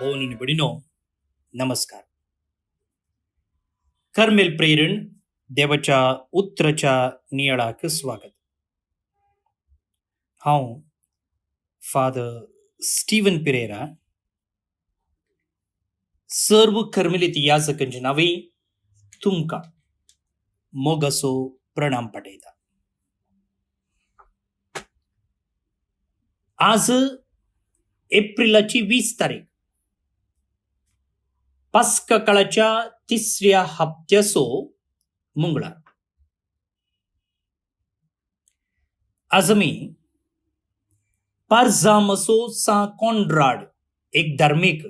भोवनी बिडिनो नमस्कार. कर्मेल प्रेरण देवाच्या उतराच्या नियाळाक स्वागत. हांव फादर स्टीवन पिरेरा सर्व कर्मेलित याजकांचे नावे तुमकां मोगासो प्रणाम पाठयता. आज एप्रिलाची 20 तारीख पास्का काळाच्या 3ऱ्या हप्त्याचो मंगळार. आज आमी पारजामसो सा कॉन्ड्राड एक धार्मीक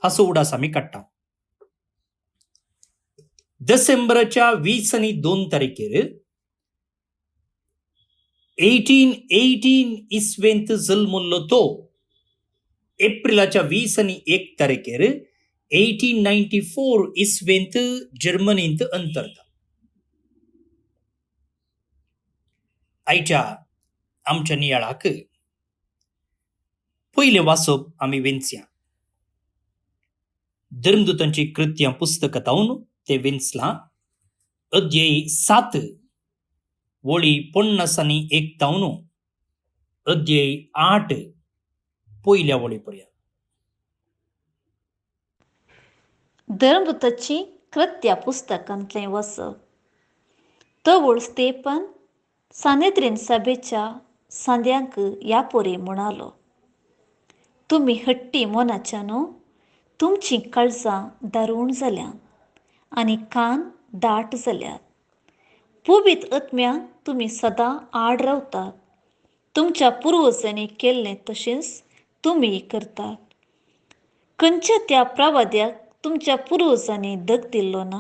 हाचो उडास आमी काडटा. डिसेंबराच्या 20 आनी 2 तारखेर 1818 इस्वेंत जल्मलो तो एप्रिलाच्या 20 आनी 1 तारखेर 1894 इस्वेंत जर्मनींत अंतरता. आयच्या आमच्या नियाळाक पयलें वाचप आमी वेंचया. धर्मदूतांची कृत्यां पुस्तकांतावन ते वेंचलां. अध्याय 7 वळी 50 आनी 1 तावन अध्याय 8 पयल्या वळी पर्यंत. धर्मदूताची कृत्या पुस्तकांतलें वचप. तवळ स्तेफन सानेद्रीन सभेच्या सांद्यांक ह्या पोरी म्हणालो, तुमी हट्टी मनाच्या न्हू, तुमचीं काळजां दारूण जाल्यात आनी कान दाट जाल्यात. पुबीत आत्म्याक तुमी सदां आड रावतात. तुमच्या पुर्वजांनी केल्लें तशेंच तुमीय करतात. खंयच्या त्या प्रवाद्याक तुमच्या पुर्वजांनी दग दिल्लो ना?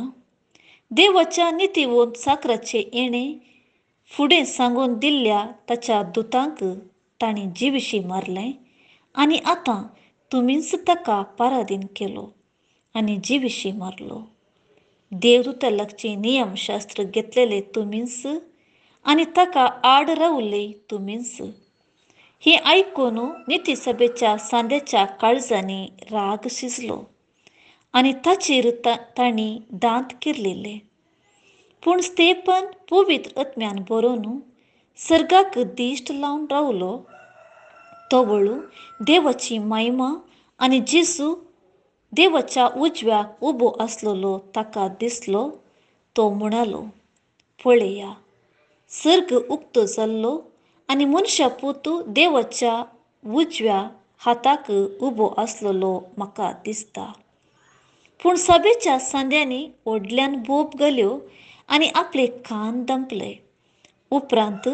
देवाच्या नितीवंत चाकराचे येणें फुडें सांगून दिल्ल्या ताच्या दुतांक तांणी जिविशी मारलें आनी आतां तुमीच ताका पराधीन केलो आनी जिविशी मारलो. देवदूता लागची नियमशास्त्र घेतलेले तुमीच आनी ताका आड रावले तुमीच. हें आयकून निती सभेच्या सांद्याच्या काळजांनी राग शिजलो आनी ताचेर तांणी दांत किरलेले. पूण स्तेफन पवित्र आत्म्यान बरोवन सर्गाक दिश्ट लावन रावलो. तो वळू देवाची महिमा आनी जेजू देवाच्या उजव्याक उबो आसलेलो ताका दिसलो. तो म्हणालो, पळया, सर्ग उक्तो जाल्लो आनी मनशा पुतू देवाच्या उजव्या हाताक उबो आसलेलो म्हाका दिसता. पूण सभेच्या सांद्यांनी व्हडल्यान बोब घाल्यो आनी आपले कान दंपले. उपरांत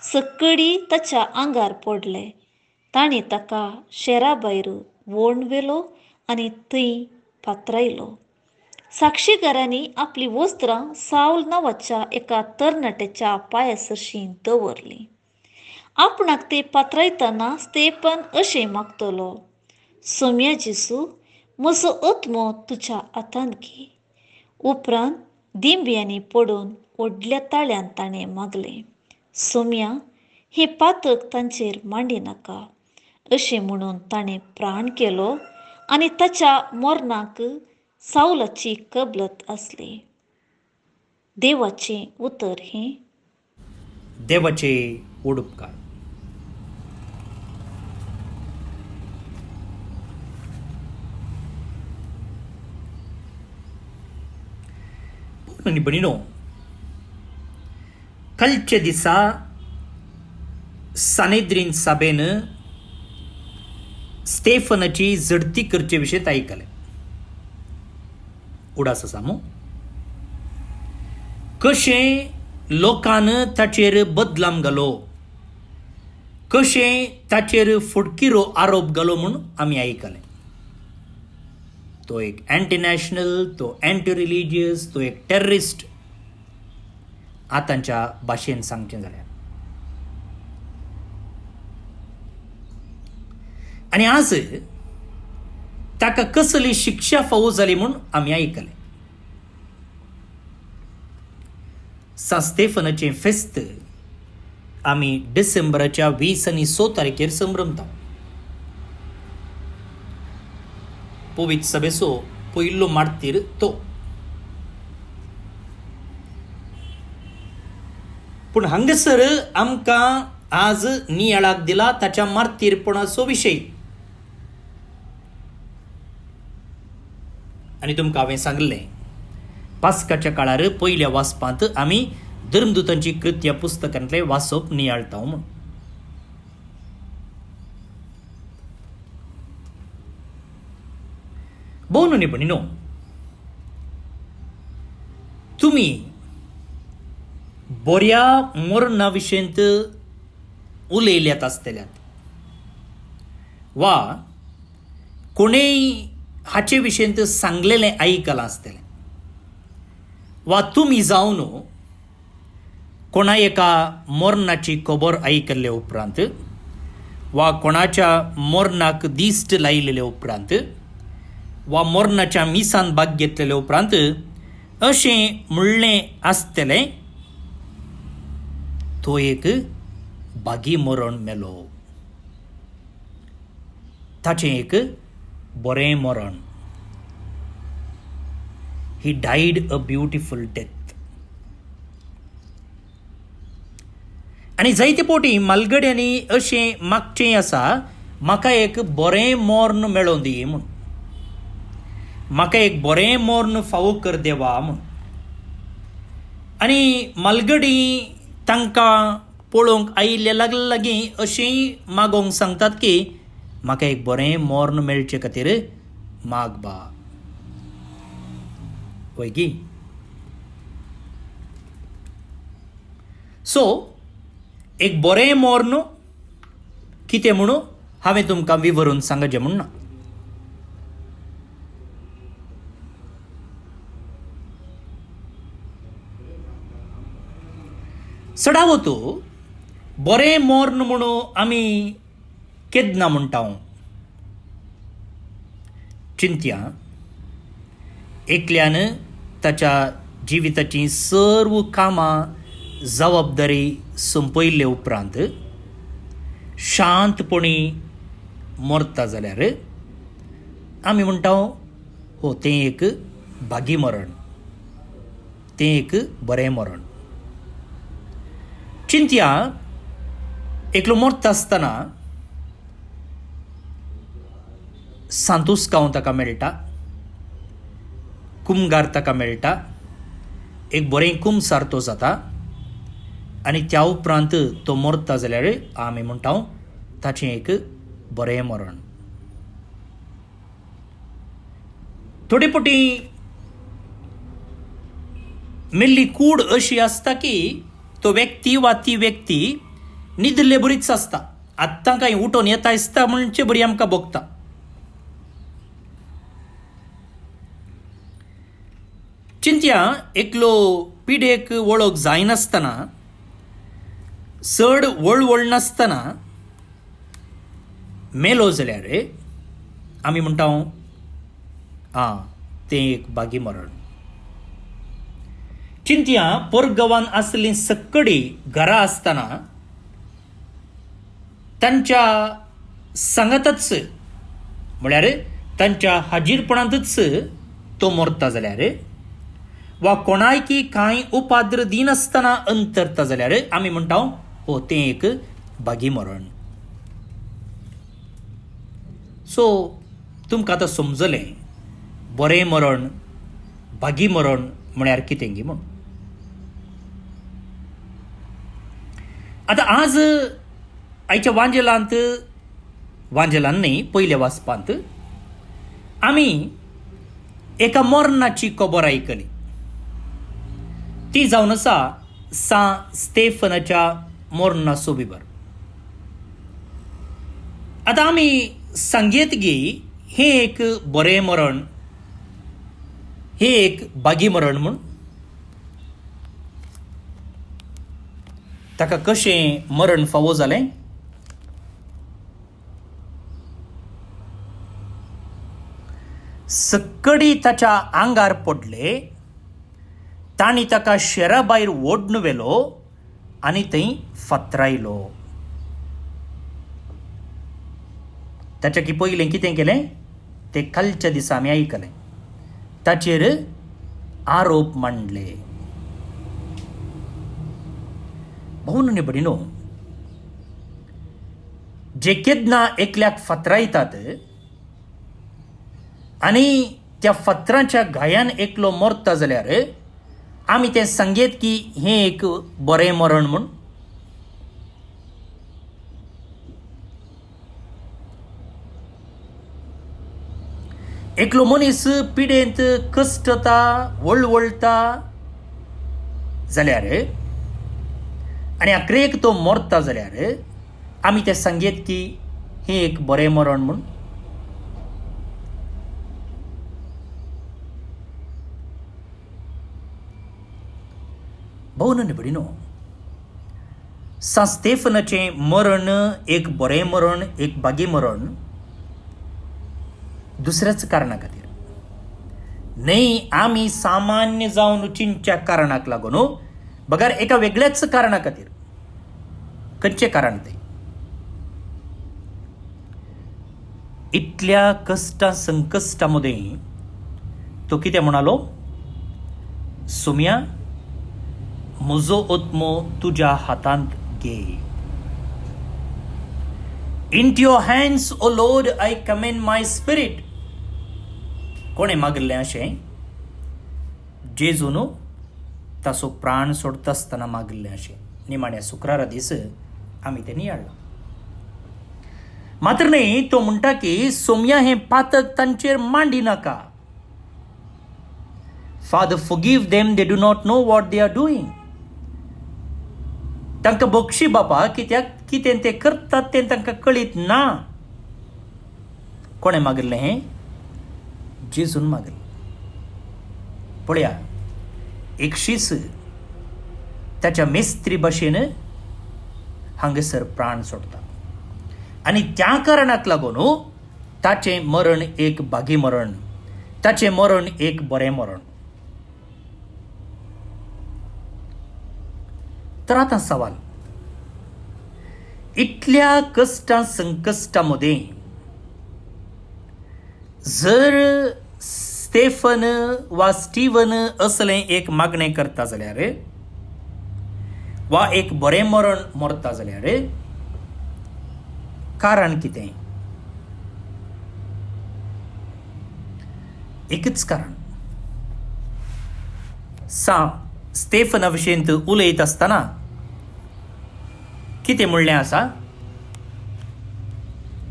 सक्कडी ताच्या आंगार पडले. तांणी ताका शेरा भायर व्होण व्हेलो आनी थंय पात्रायलो. साक्षीगारांनी आपली वस्त्रां सावल नांवाच्या एका तरणाट्याच्या पांया सरशीं दवरलीं. आपणाक ते पात्रायतना स्तेफन अशें मागतलो, सोम्या जेजू, म्हजो आत्मो तुज्या हातांत घे. उपरांत दिंब्यांनी पडून व्हडल्या ताळ्यान ताणें मागलें, सोम्या, हें पातक तांचेर मांडी नाका. अशें म्हणून ताणें प्राण केलो आनी ताच्या मरणाक सावलाची कबलत आसली. देवाचें उतर हें. देवाचे उडुपकार. बनिनो कालच्या दिसा सानेद्रीन सभेन स्तेफनाची झडती करचे विशीं आयकलें. उडास आसा मू. कशें लोकान ताचेर बदलाम घालो, कशें ताचेर फुडकिरो आरोप घालो म्हूण आमी आयकलें. तो एक एंटी नॅशनल, तो एंटी रिलिजियस, तो एक टेररिस्ट, आतांच्या भाशेन सांगचें जाल्यार. आनी आज ताका कसली शिक्षा फावो जाली म्हूण आमी आयकलें. स्तेफनाचें फेस्त आमी डिसेंबराच्या 20 आनी 6 तारखेर संभ्रमता. पवित्र सभेचो पयलो मार्तीर तो. पूण हांगासर आमकां आज नियाळाक दिला ताच्या मार्तीरपणाचो विशय. आनी तुमकां हांवें सांगलें पास्काच्या काळार पयल्या वाचपांत आमी धर्मदूतांची कृत्या पुस्तकांतलें वाचप नियाळटाव म्हूण. भोव न्ही पण न्हू, तुमी बऱ्या मरणा विशयंत उलयल्यात आसतल्यात वा कोणेय हाचे विशयंत सांगलेलें आयकलां आसतलें, वा तुमी जावन कोणा एका मरणाची खबर आयकल्ले उपरांत वा कोणाच्या मरणाक दिश्ट लायलेले उपरांत वा मरणाच्या मिसान भाग घेतलेले उपरांत अशें म्हणलें आसतलें तो एक बागी मरण मेलो, ताचें एक बरें मरण. ही डायड अ ब्युटिफूल डेथ. आनी जायते फावटी मालगड्यांनी अशें मागचें आसा, म्हाका एक बरें मरण मेळों दी म्हूण, म्हाका एक बरें मरण फावो कर देवा म्हूण. आनी मालगडी तांकां पळोवंक आयिल्ल्या लागीं अशेंय मागोंक सांगतात की म्हाका एक बरें मरण मेळचे खातीर माग बा. वैगी सो एक बरें मरण कितें म्हणून हांवें तुमकां विवरून सांगचें म्हूण ना. सडावतो बरें मरण म्हणून आमी केदना म्हणटा. चिंत्या एकल्यान ताच्या जिविताची सर्व कामां जबाबदारी संपयले उपरांत शांतपणी मरता जाल्यार आमी म्हणटा हो तें एक बागी मरण, तें एक बरें मरण. चिंत्या एकलो मरता आसतना सांतुस्कांव ताका मेळटा, कुमगार ताका मेळटा, एक बरें कुमसार तो जाता आनी त्या उपरांत तो मरता जाल्यार आमी म्हणटा ताचें एक बरें मरण. थोडे फावटी मेल्ली कूड अशी आसता की तो व्यक्ती वा ती व्यक्ती न्हिदले बरीच आसता, आत्तां कांय उठोन येता दिसता म्हणचे बरी आमकां भोगता. चिंत्या एकलो पिडेक वळख जायनासतना, चड वळवळ नासतना मेलो जाल्यार आमी म्हणटा तें एक बागी मरण. चिंत्या परगांवान आसलीं सक्कडी घरां आसतना तांच्या सांगातच म्हळ्यार तांच्या हाजीरपणांतच तो मरता जाल्यार वा कोणायकी कांय उपाद्र दिनासतना अंतरता जाल्यार आमी म्हणटा हो तें एक बागी मरण. सो तुमकां आतां समजलें बरें मरण बागी मरण म्हळ्यार कितें गी म्हूण. आतां आज आयच्या वांजेलांत न्ही पयल्या वाचपांत आमी एका मरणाची खबर आयकली. ती जावन आसा सा स्तेफनाच्या मरणाचो बिबर. आतां आमी सांगयत गी हें एक बरें मरण, हें एक बागी मरण म्हूण. ताका कशें मरण फावो जालें? सक्कडी ताच्या आंगार पडले, तांणी ताका शेरा भायर ओडून व्हेलो आनी थंय फातरायलो. ताच्या की पयलें कितें केलें? ते कालच्या दिसा आमी आयकलें. ताचेर आरोप मांडले. भाऊन आनी भयणीनो, जे केदना एकल्याक फातरायतात आनी त्या फातराच्या घायान एकलो मरता जाल्यार आमी तें सांगेत की हें एक बरें मरण म्हूण. एकलो मनीस पिडेंत कश्टता, वळवळटा जाल्यार आनी आखरेक तो मरता जाल्यार आमी तें सांगेत की हें एक बरें मरण म्हूण. भाऊन आनी भयणीनो, सा स्तेफनाचें मरण एक बरें मरण, एक बागी मरण दुसऱ्याच कारणा खातीर न्हय. आमी सामान्य जावन वचींच्या कारणाक लागून बगार एका वेगळ्याच कारणा खातीर. खंयचें कारण तें? इतल्या कश्टा संकश्टा मदें तो कितें म्हणालो? सुम्या, म्हजो आत्मो तुज्या हातांत घे. Into your hands, O Lord, I commend my spirit. कोणें मागलें अशें? जेजून ताचो प्राण सोडटा आसतना मागलें अशें. निमाण्या शुक्रारा दीस आमी तें नियाळ्ळां. मात्र न्ही, तो म्हणटा की सोम्या हें पातक तांचेर मांडी नाका. Father, forgive them, they do not know what they are doing. तांकां बक्षी बापा, कित्याक कितें ते करतात तें तांकां कळीत ना. कोणें मागलें हें? जेजून मागलें. पळया, एक शीस ताच्या मेस्त्री भाशेन हांगासर प्राण सोडता आनी त्या कारणाक लागून ताचें मरण एक बागी मरण, ताचें मरण एक बरें मरण. तर आतां सवाल, इतल्या कश्टा संकश्टा मदें जर स्तेफन वा स्टीवन असलें एक मागणें करता जाल्यार वा एक बरें मरण मरता जाल्यार कारण कितें? एकच कारण. स्तेफना विशयींत उलयत आसतना कितें म्हणलें आसा?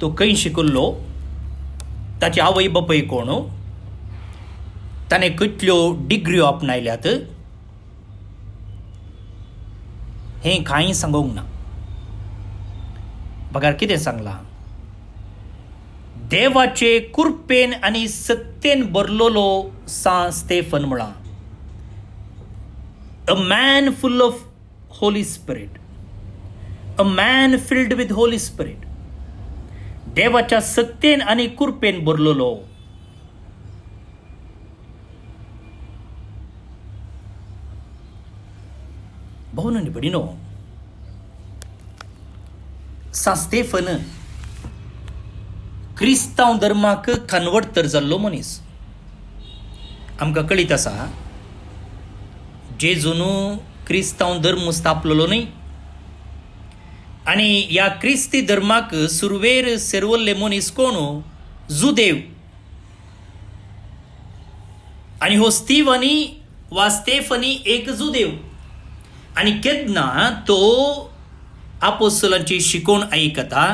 तो खंय शिकिल्लो, ताची आवय बापूय कोण, ताणें कितल्यो डिग्र्यो आपणायल्यात हें कांय सांगूंक ना. बगार कितें सांगलां? देवाचे कृपेन आनी सत्तेन भरलोलो स्तेफन म्हळां. A man full of Holy Spirit. A man filled with Holy Spirit. देवाच्या सत्तेन आनी कृपेन भरलोलो. भाऊन आनी भयणीनो, स्तेफन क्रिस्तांव धर्माक कन्वर्ट तर जाल्लो मनीस. आमकां कळीत आसा जेजून क्रिस्तांव धर्म स्थापलेलो न्ही आनी ह्या क्रिस्ती धर्माक सुरवेर सेरवल्ले मनीस कोण? जुदेव. आनी हो स्टीवनी वा स्तेफनी एक जुदेव. आनी केन्ना तो आपोस्तलांची शिकोवण आयकता,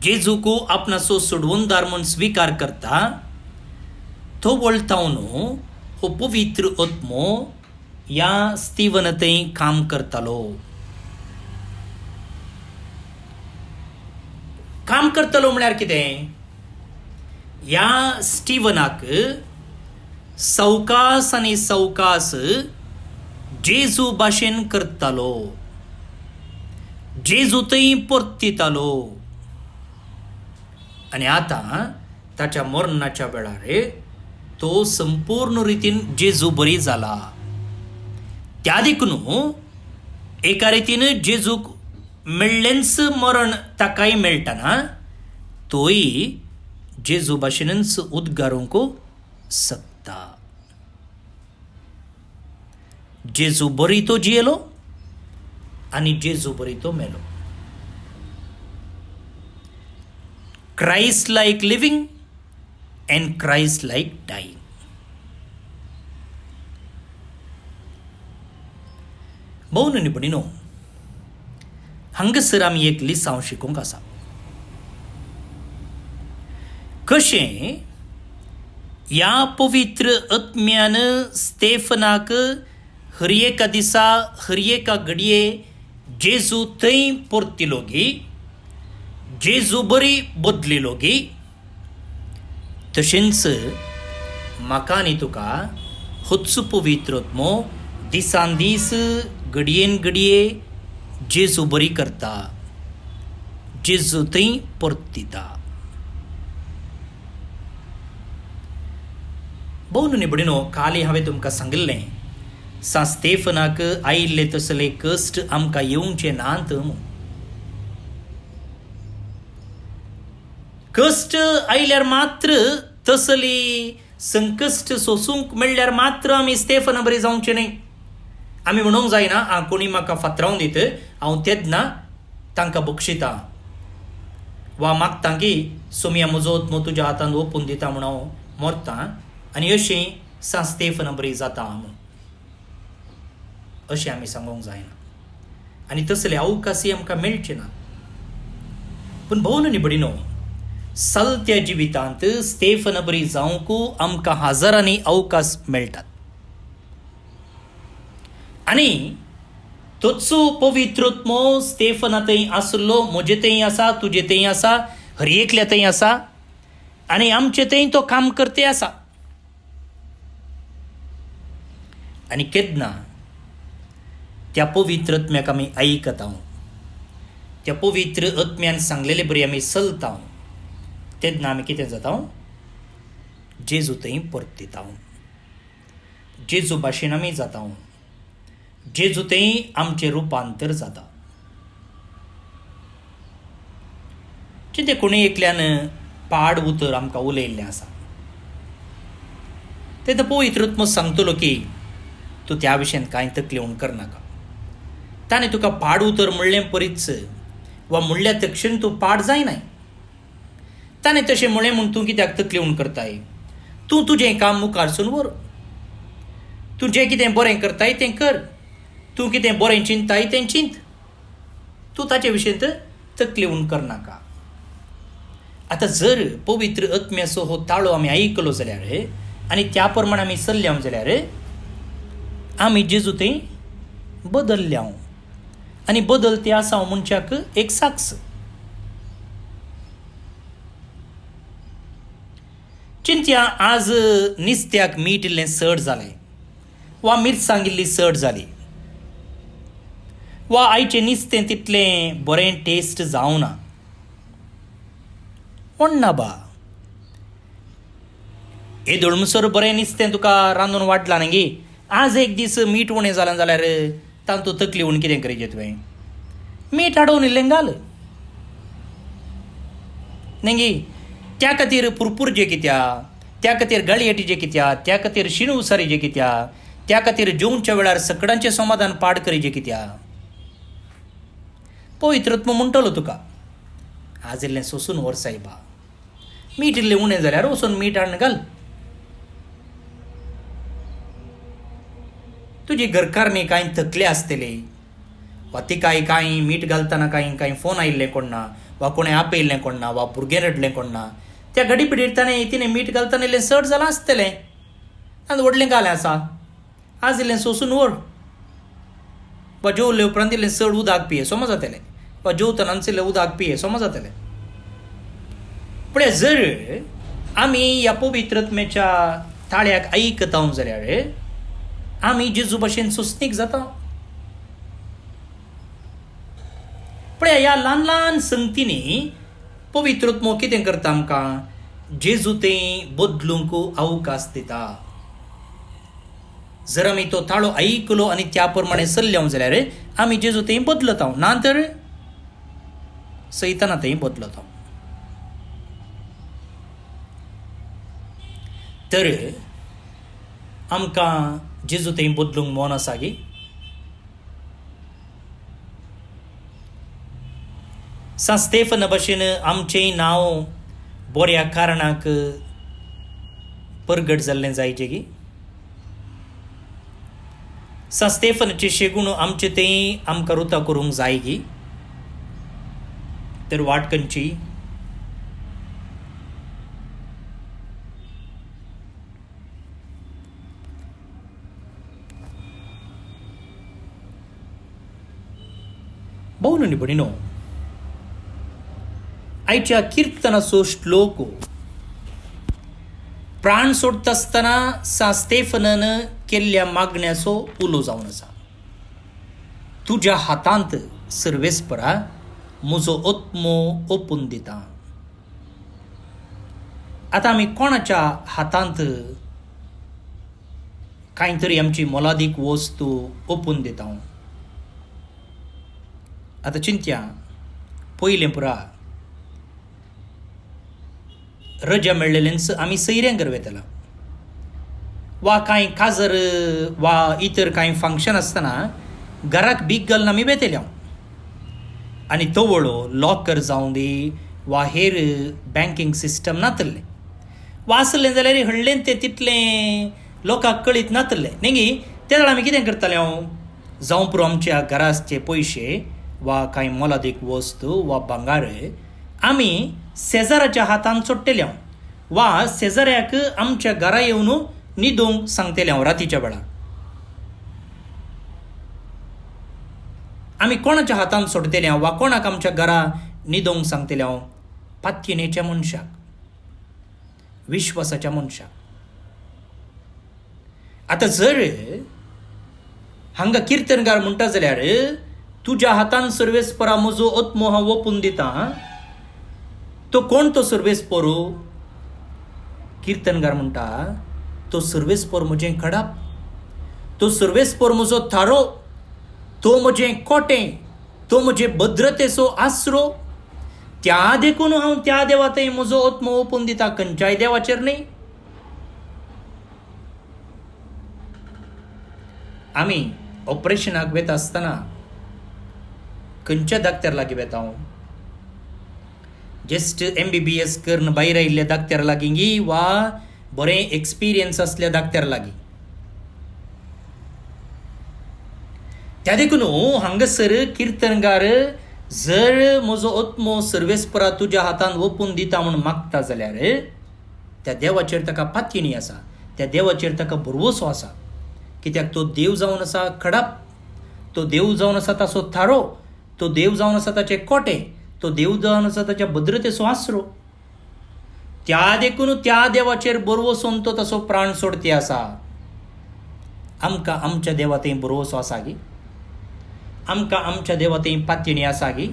जेजूक आपणाचो सोडवणदार म्हूण स्विकार करता, तो वळतावन हो पवित्र आत्मो ह्या स्टीवन थंय काम करतालो. काम करतालो म्हळ्यार कितें? ह्या स्टीवनाक सवकास आनी सवकास जेजू भाशेन करतालो, जेजू थंय परतितालो. आनी आतां ताच्या मरणाच्या वेळार तो संपूर्ण रितीन जेजू बरी जाला. त्या देखून एका रितीन जेजूक मेळ्ळेंच मरण ताकाय मेळटना तोय जेजू भाशेनच उद्गारूंक शकता. जेजू बरी तो जियेलो आनी जेजू बरी तो मेलो. क्राइस्ट लायक लिव्हिंग एंड क्राइस्ट लायक डाईंग. भोवन आनी भयणीनो, हांगासर आमी एक लिसांव शिकूंक आसा. कशें ह्या पवित्र आत्म्यान स्तेफनाक हर एका दिसा हर एका घडये जेजू थंय परतिलो गी, जेजू बरी बदलिलो गी, तशेंच म्हाका आनी तुका होच पवित्र आत्मो दिसान दीस घडयेन घडये जेजू बरी करता, जेजू थंय परतिता. भोवन आनी भयणीनो, काल हांवें तुमकां सांगिल्लें सा स्तेफनाक आयिल्ले तसले कश्ट आमकां येवचे नात म्हूण. कश्ट आयल्यार मात्र, तसली संकश्ट सोसूंक मेळ्ळ्यार मात्र आमी स्तेफना बरी जावचे न्ही. आमी म्हणूंक जायना कोणी म्हाका फातरावन दीत, हांव तेदना तांकां बक्षितां, वा मागतां की सोम्या म्हजो आत्मो तुज्या हातांत ओपून दिता म्हूण हांव मरतां आनी अशें सा स्तेफना बरी जाता म्हूण. अशें आमी सांगूंक जायना आनी तसले अवकाशय आमकां मेळचे ना. पूण भोवन आनी भयणीनो, चलत्या जिवितांत स्तेफना बरी जावंक आमकां हजारांनी अवकाश मेळटात. आनी तोच पवित्र आत्मो स्तेफना थंय आसलो, म्हजे थंय आसा, तुजे थंय आसा, हर एकल्या थंय आसा आनी आमचे थंय तो काम करते आसा. आनी केन्ना त्या पवित्र आत्म्याक आमी आयकता, त्या पवित्र आत्म्यान सांगलेले बरी आमी चलता, तेन्ना आमी कितें जाता, जेजू थंय परतिता, जेजू भाशेन आमी जाता, जेजू थंय आमचें रुपांतर जाता. कितें कोणी एकल्यान पाड उतर आमकां उलयल्लें आसा, तेन्ना पवित्र आत्मो सांगतलो की तूं त्या विशयान कांय तकलेवण करनाका. ताणें तुका पाड उतर म्हणलें परीच वा म्हणल्या तक्षण तूं पाड जायनाय. ताणें तशें म्हळें म्हूण तूं कित्याक तकलेवण करताय. तूं तुजें काम मुखारसून व्हर, तूं जें कितें बरें करताय तें कर, तूं कितें बरें चिंताय तें चिंत, तूं ताचे विशयी तकलेवण करनाका. आतां जर पवित्र आत्म्याचो हो ताळो आमी आयकलो जाल्यार आनी त्या प्रमाणे आमी चल्ल्या जाल्यार आमी जेजू थंय बदल्ल्या आनी बदलते आसा मनशाक एक साक्ष. चिंत्या, आज नुस्त्याक मीठ इल्लें चड जालें, वा मिरसांग इल्ली चड जाली, वा आयचें नुस्तें तितलें बरें टेस्ट जावना म्हणना बा. येदोळ म्हणसर बरें नुस्तें तुका रांदून वाडलां न्ही गे, आज एक दीस मीठ उणें जालें जाल्यार तातूंत तकलेवण कितें करचें तुवें? मीठ हाडून इल्लें घाल न्ही. त्या खातीर पुरपुरजें कित्या, त्या खातीर गळयेटीचें कित्या, त्या खातीर शीण उसारीचें कित्या, त्या खातीर जेवच्या वेळार सकडांचें समाधान पाड करीचें कित्या? पवित्र आत्मो म्हणटलो तुका, आज इल्लें सोसून व्हर सायबा, मीठ इल्लें उणें जाल्यार वचून मीठ हाडून घाल. तुजी घरकारणी कांय थकले आसतले, वा तिकाय कांय मीठ घालतना कांय फोन आयिल्ले कोणना, वा कोणें आपयिल्लें कोणना, वा भुरगें रडलें कोणना, त्या घडी पिडीर तिणें मीठ घालतना इल्लें चड जालां आसतलें आनी व्हडलें घालें आसा. आज इल्लें सोसून व्हर, वा जेवले उपरांत इल्लें चड उदक पिये सोमा जातलें, वा जेवतना इल्लें उदक पिये सोमा जातलें. पळय, जर आमी ह्या पवित्र आत्म्याच्या ताळ्याक आयकता जाल्यार आमी जेजू भाशेन सोंसणीक जाता. पळय, ह्या ल्हान ल्हान संगतींनी पवित्र आत्मो कितें करता आमकां? जेजू तें बदलूंक अवकाश दिता. जर आमी तो ताळो आयकलो आनी त्या प्रमाणे चल्ल्या जाल्यार आमी जेजू तें बदलता, ना तर सैताना तें बदलता. तर आमकां जेजू थंय बदलूंक मोन आसा गी. सा स्तेफना भशेन आमचेंय नांव बऱ्या कारणाक परगट जाल्लें जायचें गी. सा स्तेफनाचे शेगूण आमचे थंय आमकां रुतां करूंक जाय गी. तर वाट खंयची? भोवनी भणिनो, आयच्या किर्तनाचो श्लोक प्राण सोडता आसतना सा स्तेफनान केल्ल्या मागण्याचो उलो जावन आसा. तुज्या हातांत सर्वेस्परा म्हजो आत्मो ओपून दिता. आतां आमी कोणाच्या हातांत कांय तरी आमची मोलादीक वस्तू ओपून दिता? आतां चिंत्या, पयलें पुरा रजा मेळ्ळेलेंच आमी सैऱ्यांगर वेतला, वा कांय काजर वा इतर कांय फंक्शन आसतना घराक बीग घालून आमी वेतले हांव. आनी तवळो लॉकर जावं दी वा हेर बँकींग सिस्टम नातल्लें, वा आसलें जाल्यार हडलें तें तितलें लोकांक कळीत नातल्लें न्ही गी. त्या वेळार आमी कितें करताले हांव, जावं पुरो आमच्या घराचे पयशे वा कांय मोलादीक वस्तू वा भांगार आमी शेजाराच्या हातान सोडटले हांव, वा शेजाऱ्याक आमच्या घरा येवन न्हिदूंक सांगतले हांव रातीच्या वेळार. आमी कोणाच्या हातान सोडटले हांव वा कोणाक आमच्या घरा न्हिदूंक सांगतले हांव? पातयेच्या मनशाक, विश्वासाच्या मनशाक. आतां जर हांगा किर्तनगार म्हणटा जाल्यार तुज्या हातान सर्वेस्परा म्हजो आत्मो हांव ओपून दिता, तो कोण तो सर्वेस्पर? किर्तनगार म्हणटा तो सर्वेस्पर म्हजें खडाप, तो सर्वेस्पर म्हजो थारो, तो म्हजें कोटें, तो म्हजे भद्रतेचो आसरो. त्या देखून हांव त्या देवा थंय म्हजो आत्मो ओपून दिता, खंयच्याय देवाचेर न्ही. आमी ऑपरेशनाक वेता आसतना खंयच्या दाक्त्यार लागीं वेता हांव? जस्ट MBBS करून भायर आयिल्ल्या दाक्त्यार लागीं गी, वा बरें एक्सपिरियन्स असल्या दाक्त्यार लागीं? त्या देखून हांगासर किर्तनगार जर म्हजो आत्मो सर्वेस्परा तुज्या हातान ओपून दिता म्हूण मागता जाल्यार त्या देवाचेर ताका पातयेणी आसा, त्या देवाचेर ताका भरवोसो आसा. कित्याक तो देव जावन आसा खडाप, तो देव जावन आसा ताचो थारो, तो देव जावन आसा ताचें कोटें, तो देव जावन आसा ताच्या भद्रतेचो आसरो. त्या देखून त्या देवाचेर बरवोसून तो ताचो प्राण सोडते आसा. आमकां आमच्या देवा थंय बरवोसो आसा गी? आमकां आमच्या देवा थंय पातयेणी आसा गी?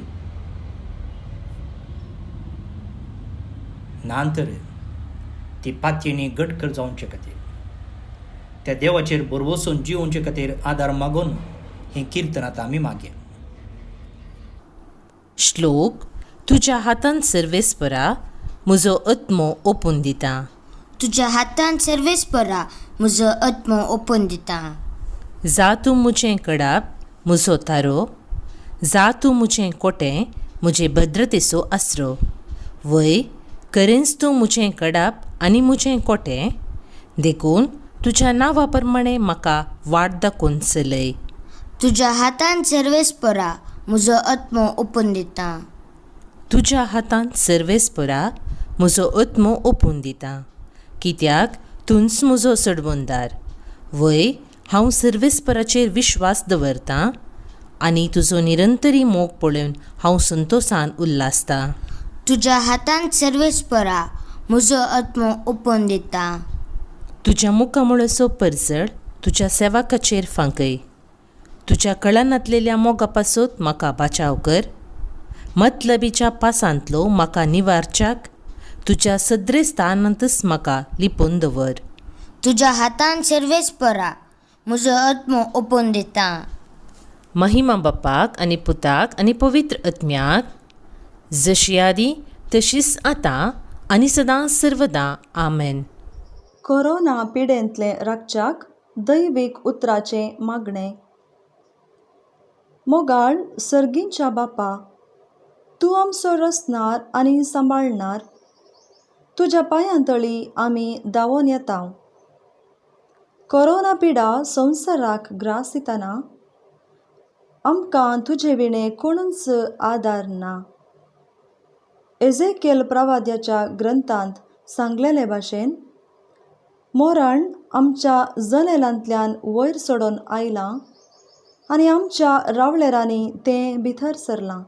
नांतर ती पातयेणी गटकर जावचे खातीर, त्या देवाचेर बरवोसून जिवोवचे खातीर आदार मागून हें किर्तन आतां आमी मागया. श्लोक. तुज्या हातान सर्वेस्परा म्हजो आत्मो ओपून दिता. तुज्या हातान सर्वेस्परा म्हजो आत्मो ओपून दिता. जा तूं मुजें कडाप, म्हजो थारो, जा तूं मुजें कोटें, म्हजे भद्रतेचो आसरो. वय खरेंच तूं मुजें कडाप आनी मुजें कोटें, देखून तुज्या नांवा प्रमाणें म्हाका वाट दाखोवन चलय. तुज्या हातान सर्वेस्परा म्हजो आत्मो ओपून दिता. तुज्या हातान सर्वेस्परा म्हजो आत्मो ओपून दिता, कित्याक तूंच म्हजो सडवंदार. वय हांव सर्वेस्पराचेर विश्वास दवरतां आनी तुजो निरंतरी मोग पळोवन हांव संतोशान उल्हासता. तुज्या हातान सर्वेस्परा म्हजो आत्मो ओपून दिता. तुज्या मुखामळाचो परजड तुज्या सेवकाचेर फांकय. तुज्या कळनातलेल्या मोगा पासून म्हाका बचाव कर. मतलबीच्या पासांतलो म्हाका निवारच्याक तुज्या सद्रे स्थानांतच म्हाका लिपोवन दवर. तुज्या हातान सर्वेस्परा म्हजो आत्मो ओपून दिता. महिमा बापाक आनी पुताक आनी पवित्र आत्म्याक, जशी आदी तशीच आतां आनी सदां सर्वदा. आमेन. कोरोना पिडेंतले रक्षक दैवीक उतराचे मागणे. मोगाळ सर्गींच्या बापा, तूं आमचो रचणार आनी सांबाळणार. तुज्या पांयांतळी आमी धांवून येतांव. कोरोना पिडा संवसाराक ग्रासितना आमकां तुजे विणे कोणूच आदार ना. एझेकियेल प्रवाद्याच्या ग्रंथांत सांगलेले भाशेन मोरण आमच्या जनेलांतल्यान वयर सडोन आयलां आनी आमच्या रावळेरांनी तें भितर सरलां.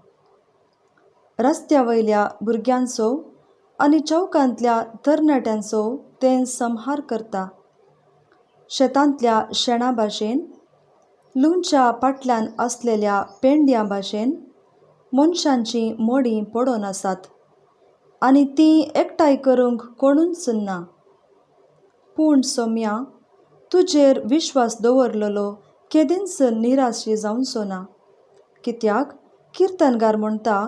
रस्त्या वयल्या भुरग्यांचो आनी चौकांतल्या तरणाट्यांचो तें संहार करता. शेतांतल्या शेणा भाशेन, लुंच्या पाटल्यान आसलेल्या पेंड्यां भाशेन मनशांचीं मोडीं पडोन आसात आनी तीं एकठांय करूंक कोणूच ना. पूण सौम्या, तुजेर विश्वास दवरलेलो केदींच निराशी जावचो ना. कित्याक किर्तनकार म्हणटा,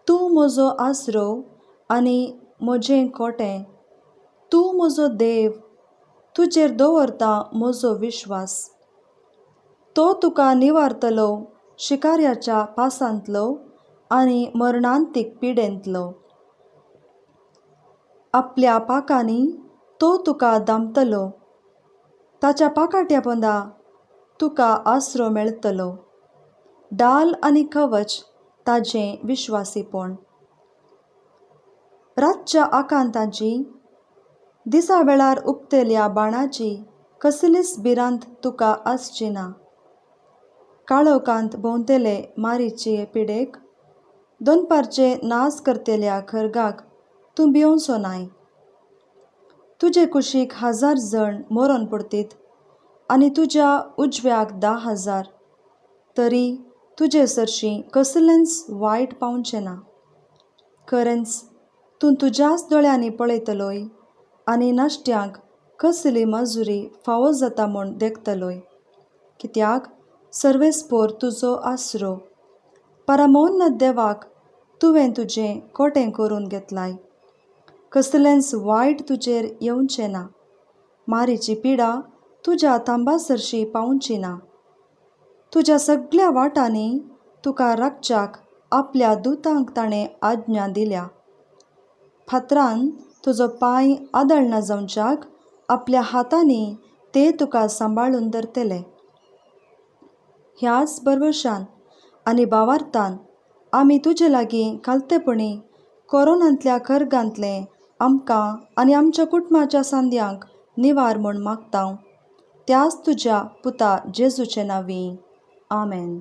तूं म्हजो आसरो आनी म्हजें कोटें. तूं म्हजो देव, तुजेर दवरता म्हजो विश्वास. तो तुका निवारतलो शिकाऱ्याच्या पासांतलो आनी मरणांतीक पिडेंतलो. आपल्या पाकांनी तो तुका दामतलो. ताच्या पाकाट्या पोंदा तुका आसरो मेळटलो. डाल आनी कवच ताजें विश्वासीपण. रातच्या आकांताची, दिसा वेळार उक्तेल्या बाणाची कसलीच भिरांत तुका आसची ना. काळोखांत भोंवतेले मारीचे पिडेक, दोनपारचे नास करतेल्या खरगाक तूं भिवचो नाय. तुजे कुशीक 1000 जण मरोन पडटीत आनी तुज्या उजव्याक 10,000, तरी तुजे सरशीं कसलेंच वायट पावचें ना. खरेंच तूं तुज्याच दोळ्यांनी पळयतलोय आनी नश्ट्यांक कसली मजुरी फावो जाता म्हूण देखतलोय. कित्याक सर्वेस्पोर तुजो आसरो. परमोन्नत देवाक तुवें तुजें कोटें करून घेतलाय. कसलेंच वायट तुजेर येवचें ना. मारीची पिडा तुज्या तांबा सरशी पावची ना. तुज्या सगळ्या वाटांनी तुका रक्षाक आपल्या दुतांक ताणें आज्ञा दिल्या. फातरान तुजो पांय आदळ ना जावच्याक आपल्या हातांनी ते तुका सांबाळून धरतले. ह्याच भरवशान आनी भावार्थान आमी तुजे लागीं खालतेपणी कोरोनांतल्या कर्गांतलें आमकां आनी आमच्या कुटुंबाच्या सांद्यांक निवार म्हूण मागतांव. त्याच तुज्या पुता जेजूचे नांवीं. आमेन.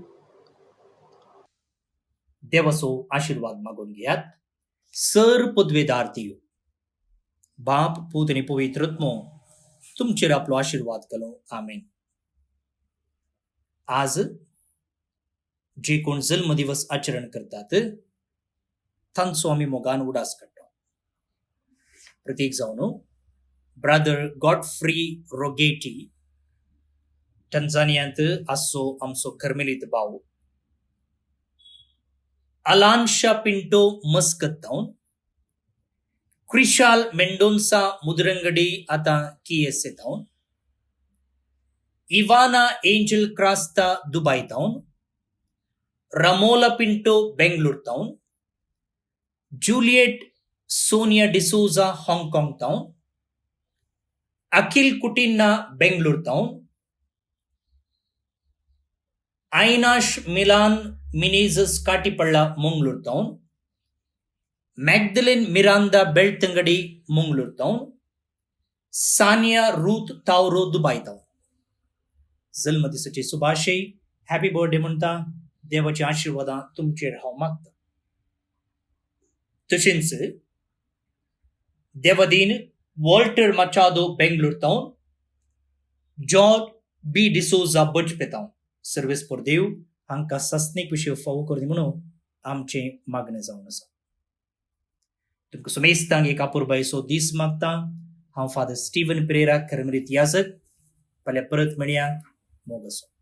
देवाचो आशीर्वाद मागून घेयात. सर पदवेदार बाप, पूत आनी पवित्र आत्मो तुमचेर आपलो आशीर्वाद घालो. आमेन. आज जे कोण जल्मदिवस आचरण करतात तांचो आमी मोगान उडास काडटा. प्रत्येक जावन ब्रदर गॉडफ्री रोगेटी टंजानियांत आसचो आमचो कर्मेलीत भाव, अलान्शा पिंटो मस्कत जावन, क्रिशाल मेंडोन्सा मुदरंगडी आतां KSA जावन, इवाना एंजल क्रास्ता दुबय जावन, रामोला पिंटो बेंगलूर जावन, जूलियट सोनिया डिसोजा हाँगकाँग जावन, अखिल कुटिन्ना बेंगलूर जावन, आयनाश मिलान मिनेजस काटीपಳ್ಳ मंगलूर जावन, मैग्दलिन मिरांदा बेल्तंगडी मंगलूर जावन, सानिया रूथ तावरो दुबय जावन. जल्मदिसाची शुभाशय, हॅपी बर्थडे म्हणटा. देवाची आशीर्वादां तुमचेर हांव मागता. तशेंच देवादीन वॉल्टर माचादो बेंगलूर जावन, जॉर्ज B डिसोजा बजपे जावन सर्वेस्पोर देव हांकां सस्नेक विशय फावो करनी म्हणून आमचें मागणें जावन आसा. तुमकां सुमेस्तांक एक आपुरबायेचो दीस मागता. हांव फादर स्टीवन पेरेरा कर्मरीत याजक. फाल्यां परत मेळया. मोग आसूं.